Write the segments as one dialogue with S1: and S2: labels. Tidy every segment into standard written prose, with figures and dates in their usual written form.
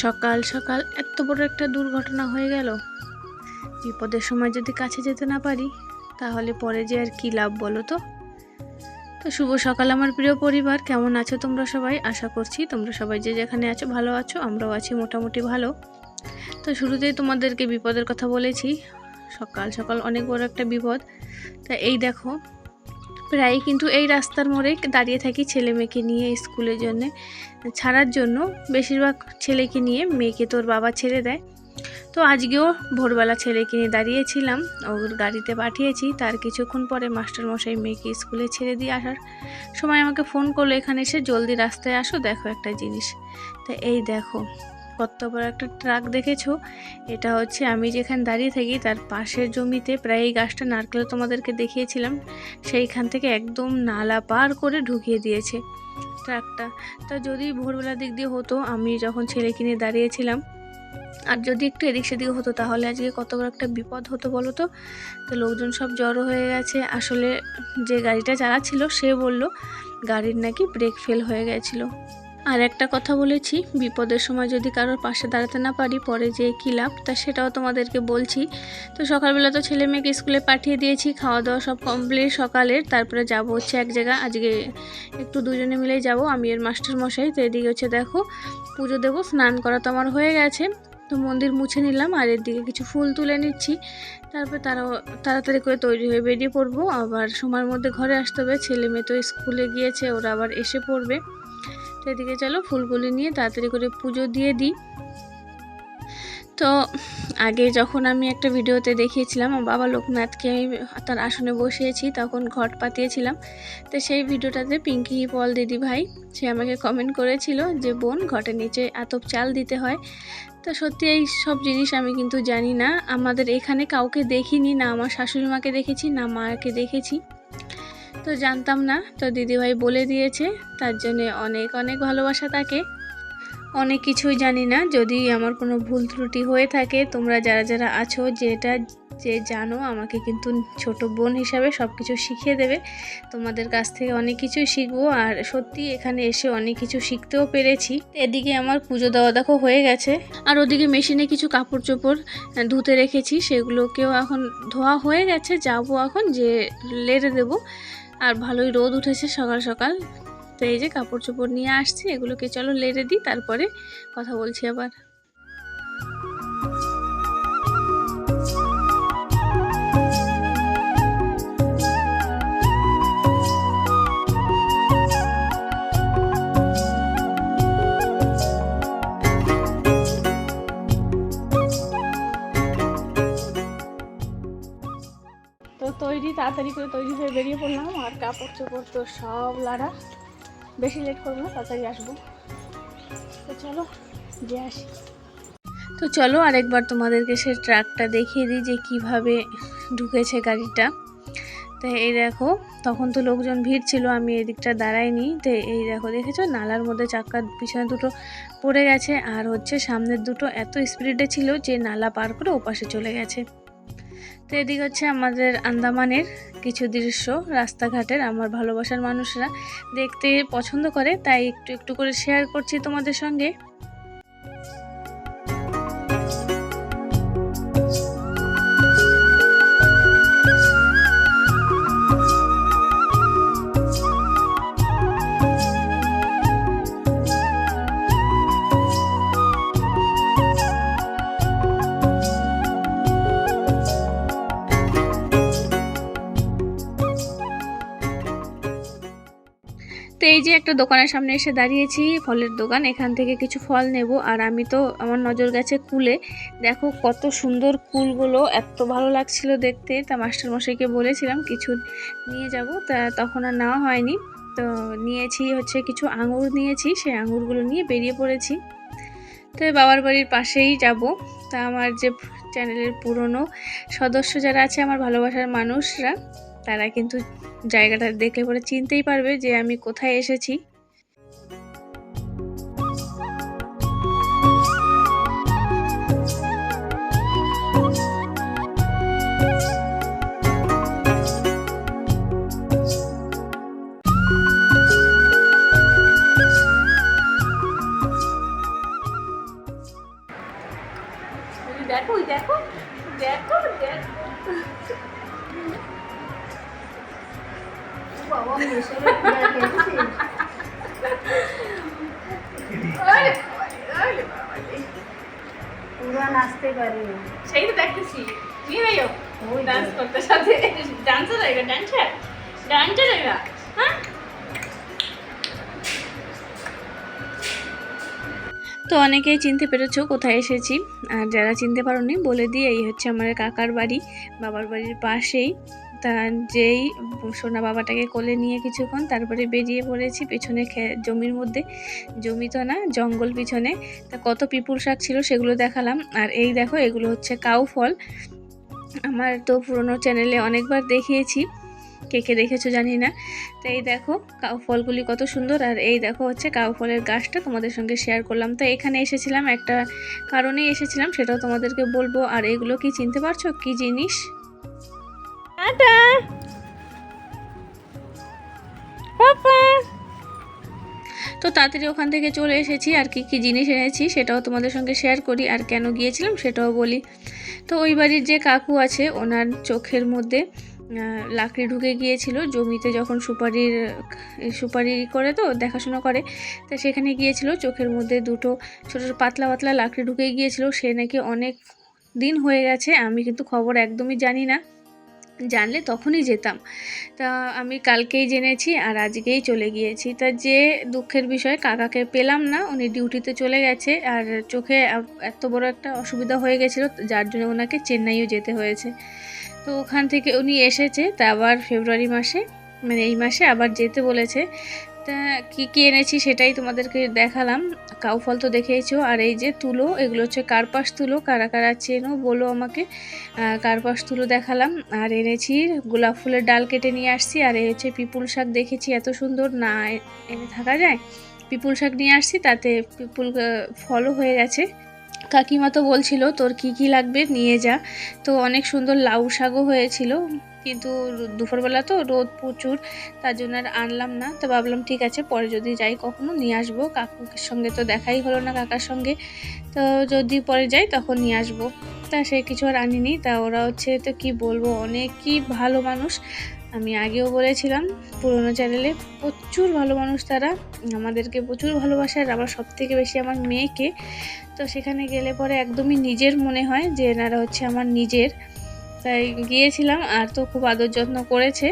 S1: সকাল সকাল এত বড় একটা দুর্ঘটনা হয়ে গেল। বিপদের সময় যদি কাছে যেতে না পারি তাহলে পরে যে আর কি লাভ বলো তো। শুভ সকাল আমার প্রিয় পরিবার, কেমন আছো তোমরা সবাই? আশা করছি তোমরা সবাই যে যেখানে আছো ভালো আছো, আমরাও আছি মোটামুটি ভালো। তো শুরুতেই তোমাদেরকে বিপদের কথা বলেছি। সকাল সকাল অনেক বড় একটা বিপদ। তা এই দেখো, প্রায় কিন্তু এই রাস্তার মোড়ে দাঁড়িয়ে থাকি ছেলে মেয়েকে নিয়ে স্কুলের জন্য ছাড়ার জন্য। বেশিরভাগ ছেলেকে নিয়ে, মেয়েকে তোর বাবা ছেড়ে দেয়। তো আজকেও ভোরবেলা ছেলেকে নিয়ে দাঁড়িয়েছিলাম, ওর গাড়িতে পাঠিয়েছি। তার কিছুক্ষণ পরে মাস্টারমশাই মেয়েকে স্কুলে ছেড়ে দিয়ে আসার সময় আমাকে ফোন করলো, এখানে এসে জলদি রাস্তায় আসো, দেখো একটা জিনিস। তো এই দেখো কত বড় একটা ট্রাক দেখেছো। এটা হচ্ছে আমি যেখানে দাঁড়িয়ে থাকি তার পাশের জমিতে, প্রায় এই গাছটা নারকেল তোমাদেরকে দেখিয়েছিলাম, সেইখান থেকে একদম নালা পার করে ঢুকিয়ে দিয়েছে ট্রাকটা। তা যদি ভোরবেলার দিক দিয়ে হতো, আমি যখন ছেলেকে নিয়ে দাঁড়িয়েছিলাম, আর যদি একটু এদিক সেদিক হতো তাহলে আজকে কত বড় একটা বিপদ হতো বলো তো। তো লোকজন সব জড়ো হয়ে গেছে। আসলে যে গাড়িটা চালাচ্ছিল সে বলল গাড়ির নাকি ব্রেক ফেল হয়ে গেছিলো। আর একটা কথা বলেছি, বিপদের সময় যদি কারোর পাশে দাঁড়াতে না পারি পরে যে কী লাভ, তা সেটাও তোমাদেরকে বলছি। তো সকালবেলা তো ছেলে মেয়েকে স্কুলে পাঠিয়ে দিয়েছি, খাওয়া দাওয়া সব কমপ্লিট সকালের। তারপরে যাব হচ্ছে এক জায়গা, আজকে একটু দুজনে মিলেই যাব, আমি এর মাস্টারমশাই। তো এদিকে হচ্ছে দেখো পুজো দেবো, স্নান করা তো আমার হয়ে গেছে। তো মন্দির মুছে নিলাম আর এদিকে কিছু ফুল তুলে নিচ্ছি। তারপরে তাড়াতাড়ি করে তৈরি হয়ে বেরিয়ে পড়বো। আবার সময়ের মধ্যে ঘরে আসতে হবে, ছেলে মেয়ে তো স্কুলে গিয়েছে, ওরা আবার এসে পড়বে। তো এদিকে চলো ফুলগুলি নিয়ে তাড়াতাড়ি করে পুজো দিয়ে দিই। তো আগে যখন আমি একটা ভিডিওতে দেখিয়েছিলাম বাবা লোকনাথকে আমি তার আসনে বসিয়েছি, তখন ঘট পাতিয়েছিলাম। তো সেই ভিডিওটাতে পিঙ্কি পল দিদি ভাই সে আমাকে কমেন্ট করেছিল যে বোন, ঘটের নিচে আতপ চাল দিতে হয়। তো সত্যি এই সব জিনিস আমি কিন্তু জানি না, আমাদের এখানে কাউকে দেখিনি, না আমার শাশুড়ি মাকে দেখেছি না মাকে দেখেছি, তো জানতাম না। তো দিদিভাই বলে দিয়েছে, তার জন্যে অনেক অনেক ভালোবাসা তাকে। অনেক কিছুই জানি না, যদি আমার কোনো ভুল ত্রুটি হয়ে থাকে তোমরা যারা যারা আছো যে জানো, আমাকে কিন্তু ছোট বোন হিসাবে সব কিছু শিখিয়ে দেবে। তোমাদের কাছ থেকে অনেক কিছুই শিখবো, আর সত্যি এখানে এসে অনেক কিছু শিখতেও পেরেছি। এদিকে আমার পুজো দেওয়া দেখো হয়ে গেছে, আর ওদিকে মেশিনে কিছু কাপড় চোপড় ধুতে রেখেছি, সেগুলোকেও এখন ধোয়া হয়ে গেছে। যাবো এখন যে লেড়ে দেবো। আর ভালোই রোদ উঠেছে সকাল সকাল। তো এই যে কাপড় চোপড় নিয়ে আসছি, এগুলোকে চলো লেড়ে দিই, তারপরে কথা বলছি আবার। তো তাড়াতাড়ি করে তৈরি হয়ে বেরিয়ে পড়লাম, আর কাপড় চোপড় তো সব লাড়া, বেশি লেট করবো না, তাড়াতাড়ি আসবো। তো চলো যে আসি। তো চলো আরেকবার তোমাদেরকে সে ট্রাকটা দেখিয়ে দিই যে কিভাবে ঢুকেছে গাড়িটা। তো এই দেখো, তখন তো লোকজন ভিড় ছিল, আমি এদিকটা দাঁড়াইনি। তো এই দেখো, দেখেছো নালার মধ্যে চাকার পিছনে দুটো পড়ে গেছে, আর হচ্ছে সামনের দুটো এত স্পিডে ছিল যে নালা পার করে ওপাশে চলে গেছে। তো এদিকে হচ্ছে আমাদের আন্দামানের কিছু দৃশ্য, রাস্তাঘাটের আমার ভালোবাসার মানুষরা দেখতে পছন্দ করে, তাই একটু একটু করে শেয়ার করছি তোমাদের সঙ্গে। তো এই যে একটা দোকানের সামনে এসে দাঁড়িয়েছি, ফলের দোকান, এখান থেকে কিছু ফল নেব। আর আমি তো আমার নজর গেছে কুলে, দেখো কত সুন্দর কুলগুলো, এত ভালো লাগছিল দেখতে। তা মাস্টারমশাইকে বলেছিলাম কিছু নিয়ে যাব, তা তখন আর নেওয়া হয়নি। তো নিয়েছি হচ্ছে কিছু আঙুর নিয়েছি, সেই আঙুরগুলো নিয়ে বেরিয়ে পড়েছি। তো বাবার বাড়ির পাশেই যাব। তা আমার যে চ্যানেলের পুরনো সদস্য যারা আছে, আমার ভালোবাসার মানুষরা, তারা কিন্তু জায়গাটা দেখলে পরে চিনতেই পারবে যে আমি কোথায় এসেছি। দেখো দেখো দেখো দেখো
S2: বাবা মিশরে পুরা খেয়েছিস পুরা নাচতে পারি
S1: সেই তো দেখতেছি নিয়ে যাইও ওই ডান্স করতে সাথে ডান্সার আएगा ডান্সার ডান্সার आएगा হ্যাঁ। তো অনেকেই চিনতে পেরেছো কোথায় এসেছি, আর যারা চিনতে পারোনি বলে দিয়ে, এই হচ্ছে আমার কাকার বাড়ি, বাবার বাড়ির পাশেই। তা যেই সোনা বাবাটাকে কোলে নিয়ে কিছুক্ষণ তারপরে বেরিয়ে পড়েছি পেছনে জমির মধ্যে, জমি তো না জঙ্গল পিছনে। তা কত পিপুল শাক ছিল সেগুলো দেখালাম। আর এই দেখো এগুলো হচ্ছে কাউ ফল, আমার তো পুরনো চ্যানেলে অনেকবার দেখিয়েছি, কে কে দেখেছো জানি না। তো এই দেখো কাউ ফলগুলি কত সুন্দর। আর এই দেখো হচ্ছে কাউ ফলের গাছটা তোমাদের সঙ্গে শেয়ার করলাম। তো এখানে এসেছিলাম একটা কারণেই এসেছিলাম, সেটাও তোমাদেরকে বলবো। আর এগুলো কি চিনতে পারছো কি জিনিস? তো তাড়াতাড়ি ওখান থেকে চলে এসেছি, আর কি কি জিনিস এনেছি সেটাও তোমাদের সঙ্গে শেয়ার করি, আর কেন গিয়েছিলাম সেটাও বলি। তো ওই বাড়ির যে কাকু আছে ওনার চোখের মধ্যে লাকড়ি ঢুকে গিয়েছিল জমিতে, যখন সুপারি করে তো দেখাশোনা করে, তা সেখানে গিয়েছিল, চোখের মধ্যে দুটো ছোটো পাতলা পাতলা লাকড়ি ঢুকে গিয়েছিল। সে নাকি অনেক দিন হয়ে গেছে, আমি কিন্তু খবর একদমই জানি না, জানলে তখনই যেতাম। তা আমি কালকেই জেনেছি আর আজকেই চলে গিয়েছি। তা যে দুঃখের বিষয় কাকাকে পেলাম না, উনি ডিউটিতে চলে গেছে, আর চোখে এত বড় একটা অসুবিধা হয়ে গেছিলো যার জন্য ওনাকে চেন্নাইও যেতে হয়েছে। তো ওখান থেকে উনি এসেছে, তা আবার ফেব্রুয়ারি মাসে মানে এই মাসে আবার যেতে বলেছে। তা কী কী এনেছি সেটাই তোমাদেরকে দেখালাম। কাউ ফল তো দেখেইছো, আর এই যে তুলো, এগুলো হচ্ছে কার্পাস তুলো, কারা কারা চেনো বলো আমাকে। কার্পাস তুলো দেখালাম। আর এনেছি গোলাপ ফুলের ডাল কেটে নিয়ে আসছি। আর এই হচ্ছে পিপুল শাক, দেখেছি এত সুন্দর, না এনে থাকা যায়, পিপুল শাক নিয়ে আসছি, তাতে পিপুল ফলও হয়ে গেছে। কাকিমা তো বলছিল তোর কি কি লাগবে নিয়ে যা, তো অনেক সুন্দর লাউ শাকও হয়েছিল, কিন্তু দুপুরবেলা তো রোদ প্রচুর, তার জন্য আর আনলাম না। তো ভাবলাম ঠিক আছে পরে যদি যাই কখনো নিয়ে আসবো, কাকুর সঙ্গে তো দেখাই হলো না কাকার সঙ্গে, তো যদি পরে যাই তখন নিয়ে আসবো। তা সে কিছু আর আনিনি। তা ওরা হচ্ছে তো কি বলবো, অনেকই ভালো মানুষ, আমি আগেও বলেছিলাম পুরোনো চ্যানেলে, প্রচুর ভালো মানুষ তারা, আমাদেরকে প্রচুর ভালোবাসে, আর আবার সবথেকে বেশি আমার মেয়েকে। তো সেখানে গেলে পরে একদমই নিজের মনে হয় যে এনারা হচ্ছে আমার নিজের। তাই গিয়েছিলাম, আর তো খুব আদর যত্ন করেছে,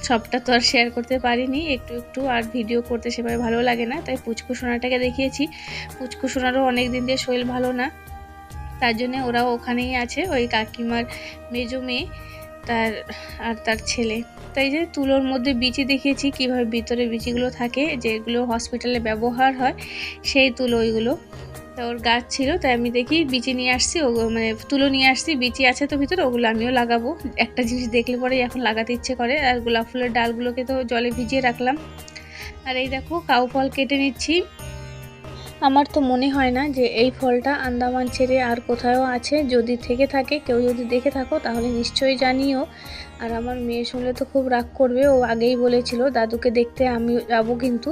S1: সবটা তো আর শেয়ার করতে পারিনি, একটু একটু, আর ভিডিও করতে সেভাবে ভালো লাগে না, তাই পুচকু সোনাটাকে দেখিয়েছি। পুচকু সোনারও অনেক দিন দিয়ে শরীর ভালো না, তার জন্যে ওরাও ওখানেই আছে, ওই কাকিমার মেজো মেয়ে তার ছেলে। তাই যে তুলোর মধ্যে বিচি দেখিয়েছি, কীভাবে ভিতরে বিচিগুলো থাকে, যেগুলো হসপিটালে ব্যবহার হয়, সেই তুলো ওইগুলো। তো ওর গাছ ছিল, তাই আমি দেখি বিচি নিয়ে আসছি, মানে তুলো নিয়ে আসছি, বিচি আছে তো ভিতরে, ওগুলো আমিও লাগাবো। একটা জিনিস দেখলে পরেই এখন লাগাতে ইচ্ছে করে। আর গোলাপ ফুলের ডালগুলোকে তো জলে ভিজিয়ে রাখলাম। আর এই দেখো কাউ ফল কেটে নিচ্ছি। আমার তো মনে হয় না যে এই ফলটা আন্দামান ছেড়ে আর কোথাও আছে, যদি থেকে থাকে কেউ যদি দেখে থাকো তাহলে নিশ্চয়ই জানিও। আর আমার মেয়ে শুনলে তো খুব রাগ করবে, ও আগেই বলেছিল দাদুকে দেখতে আমি যাবো কিন্তু।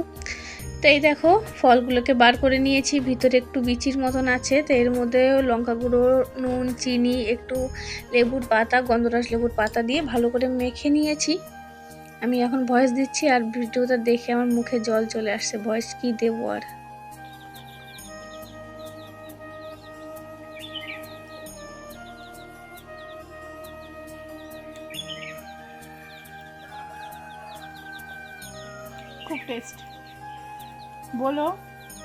S1: তো এই দেখো ফলগুলোকে বার করে নিয়েছি, ভিতরে একটু বিচির মতন আছে, তো এর মধ্যে লঙ্কা গুঁড়ো, নুন, চিনি, একটু লেবুর পাতা, গন্ধরাজ লেবুর পাতা দিয়ে ভালো করে মেখে নিয়েছি। আমি এখন ভয়েস দিচ্ছি, আর ভিডিওটা দেখে আমার মুখে জল চলে আসছে, ভয়েস কি দেবো আর। খুব টেস্ট, বলো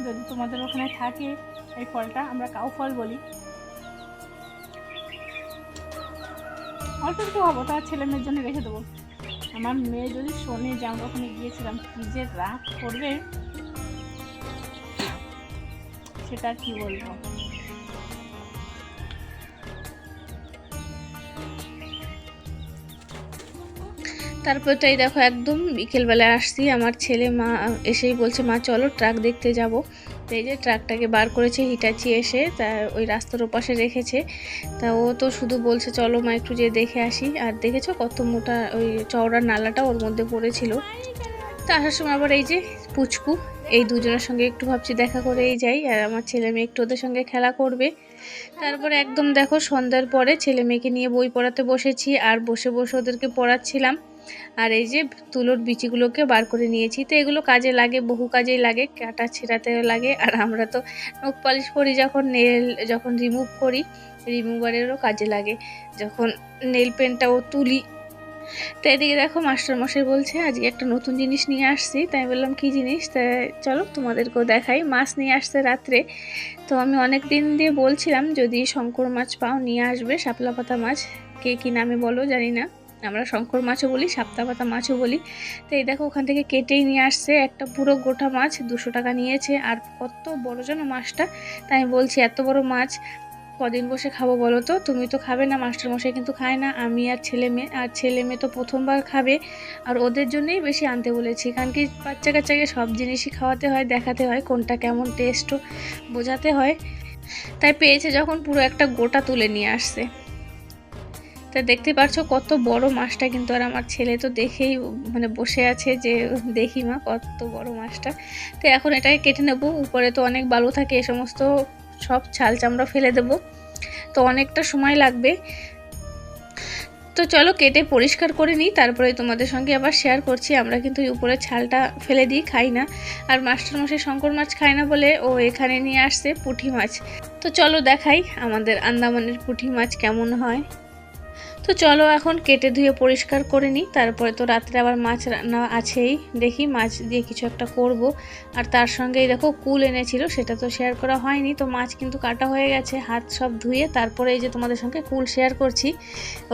S1: যদি তোমাদের ওখানে থাকে এই ফলটা, আমরা কাউ ফল বলি। অল্প একটু হবো, তার ছেলে মেয়ের জন্য রেখে দেবো। আমার মেয়ে যদি শোনে যে আমরা ওখানে গিয়েছিলাম, কী যে রাগ করবে সেটা কি বলবো। তারপর তো এই দেখো একদম বিকেলবেলায় আসছি, আমার ছেলে মা এসেই বলছে মা চলো ট্রাক দেখতে যাব। তো এই যে ট্রাকটাকে বার করেছে হিটাচি এসে, তা ওই রাস্তার ওপাশে রেখেছে। তা ও তো শুধু বলছে চলো মা একটু যেয়ে দেখে আসি। আর দেখেছো কত মোটা ওই চওড়া নালাটা ওর মধ্যে পড়েছিল। তো আসার সময় আবার এই যে পুচকু, এই দুজনের সঙ্গে একটু ভাবছি দেখা করেই যাই। আর আমার ছেলে মেয়ে একটু ওদের সঙ্গে খেলা করবে। তারপরে একদম দেখো সন্ধ্যার পরে ছেলে মেয়েকে নিয়ে বই পড়াতে বসেছি, আর বসে বসে ওদেরকে পড়াচ্ছিলাম। আর এই যে তুলোর বিচিগুলোকে বার করে নিয়েছি, তো এগুলো কাজে লাগে, বহু কাজেই লাগে, কাটা ছেঁড়াতেও লাগে। আর আমরা তো নখ পালিশ করি যখন, নেল যখন রিমুভ করি, রিমুভারেরও কাজে লাগে, যখন নেল পেনটাও তুলি। তো এদিকে দেখো মাস্টারমশাই বলছে আজকে একটা নতুন জিনিস নিয়ে আসছি। তাই বললাম কি জিনিস, তাই চলো তোমাদেরকেও দেখাই। মাছ নিয়ে আসছে রাত্রে। তো আমি অনেক দিন দিয়ে বলছিলাম যদি শঙ্কর মাছ পাও নিয়ে আসবে, শাপলা পাতা মাছ, কে কী নামে বলো জানি না, আমরা শঙ্কর মাছও বলি, শাপলা পাতা মাছও বলি। তো এই দেখো ওখান থেকে কেটেই নিয়ে আসছে একটা পুরো গোটা মাছ, 200 টাকা নিয়েছে। আর কত বড় যেন মাছটা, তাই আমি বলছি এত বড় মাছ কদিন বসে খাবো বলো তো, তুমি তো খাবে না, মাস্টারমশাই কিন্তু খায় না, আমি আর ছেলে মেয়ে, আর ছেলে মেয়ে তো প্রথমবার খাবে, আর ওদের জন্যই বেশি আনতে বলেছি। কারণ কি বাচ্চা কাচ্চাকে সব জিনিসই খাওয়াতে হয়, দেখাতে হয় কোনটা কেমন টেস্টও বোঝাতে হয়। তাই পেয়েছে যখন পুরো একটা গোটা তুলে নিয়ে আসছে। তা দেখতে পাচ্ছো কত বড় মাছটা কিন্তু, আর আমার ছেলে তো দেখেই মানে বসে আছে যে দেখি মা কত বড় মাছটা। তো এখন এটাকে কেটে নেব, উপরে তো অনেক বালু থাকে, এ সমস্ত সব ছাল চামড়া ফেলে দেব, তো অনেকটা সময় লাগবে। তো চলো কেটে পরিষ্কার করে নিই, তারপরে তোমাদের সঙ্গে আবার শেয়ার করছি। আমরা কিন্তু এই উপরে ছালটা ফেলে দিই, খাই না। আর মাস্টারমশাই শঙ্কর মাছ খায় না বলে ও এখানে নিয়ে আসছে পুঁটি মাছ। তো চলো দেখাই আমাদের আন্দামানের পুঁটি মাছ কেমন হয়। তো চলো এখন কেটে ধুয়ে পরিষ্কার করে নিই, তারপরে তো রাত্রে আবার মাছ রান্না আছেই, দেখি মাছ দিয়ে কিছু একটা করব। আর তার সঙ্গেই দেখো কুল এনেছিল, সেটা তো শেয়ার করা হয়নি। তো মাছ কিন্তু কাটা হয়ে গেছে, হাত সব ধুয়ে তারপরে এই যে তোমাদের সঙ্গে কুল শেয়ার করছি।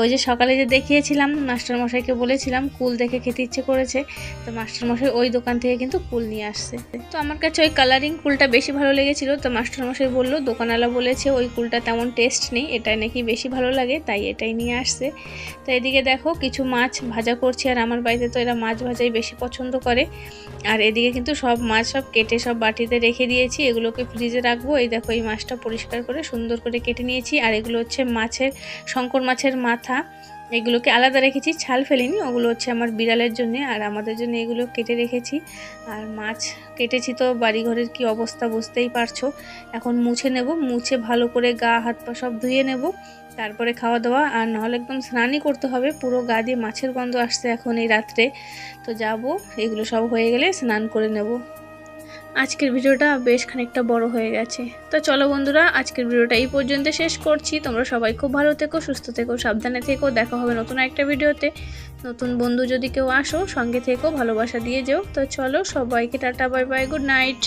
S1: ওই যে সকালে যে দেখিয়েছিলাম, মাস্টারমশাইকে বলেছিলাম কুল দেখে খেতে ইচ্ছে করেছে, তো মাস্টারমশাই ওই দোকান থেকে কিন্তু কুল নিয়ে আসছে। তো আমার কাছে ওই কালারিং কুলটা বেশি ভালো লেগেছিল, তো মাস্টারমশাই বললো, দোকানওয়ালা বলেছে ওই কুলটা তেমন টেস্ট নেই, এটাই নাকি বেশি ভালো লাগে, তাই এটাই নিয়ে আসছে। তো এদিকে দেখো কিছু মাছ ভাজা করছি, আর আমার বাড়িতে তো এরা মাছ ভাজাই বেশি পছন্দ করে। আর এদিকে কিন্তু সব মাছ সব কেটে সব বাটিতে রেখে দিয়েছি, এগুলোকে ফ্রিজে রাখবো। এই দেখো এই মাছটা পরিষ্কার করে সুন্দর করে কেটে নিয়েছি, আর এগুলো হচ্ছে মাছের, শঙ্কর মাছের মাথা, এগুলোকে আলাদা রেখেছি, ছাল ফেলিনি, ওগুলো হচ্ছে আমার বিড়ালের জন্য, আর আমাদের জন্য এগুলো কেটে রেখেছি। আর মাছ কেটেছি তো বাড়িঘরের কি অবস্থা বুঝতেই পারছো। এখন মুছে নেব, মুছে ভালো করে গা হাত পা সব ধুয়ে নেব, তারপরে খাওয়া দাওয়া। আর নাহলে একদম স্নানই করতে হবে, পুরো গা দিয়ে মাছের গন্ধ আসছে এখন এই রাত্রে। তো যাব, এগুলো সব হয়ে গেলে স্নান করে নেব। আজকের ভিডিওটা বেশ খানিকটা বড় হয়ে গেছে। তো চলো বন্ধুরা, আজকের ভিডিওটা এই পর্যন্ত শেষ করছি। তোমরা সবাই খুব ভালো থেকো, সুস্থ থেকো, সাবধানে থেকো। দেখা হবে নতুন একটা ভিডিওতে। নতুন বন্ধু যদি কেউ আসো সঙ্গে থেকো, ভালোবাসা দিয়ে যেও। তো চলো সবাইকে tata, bye bye, good night.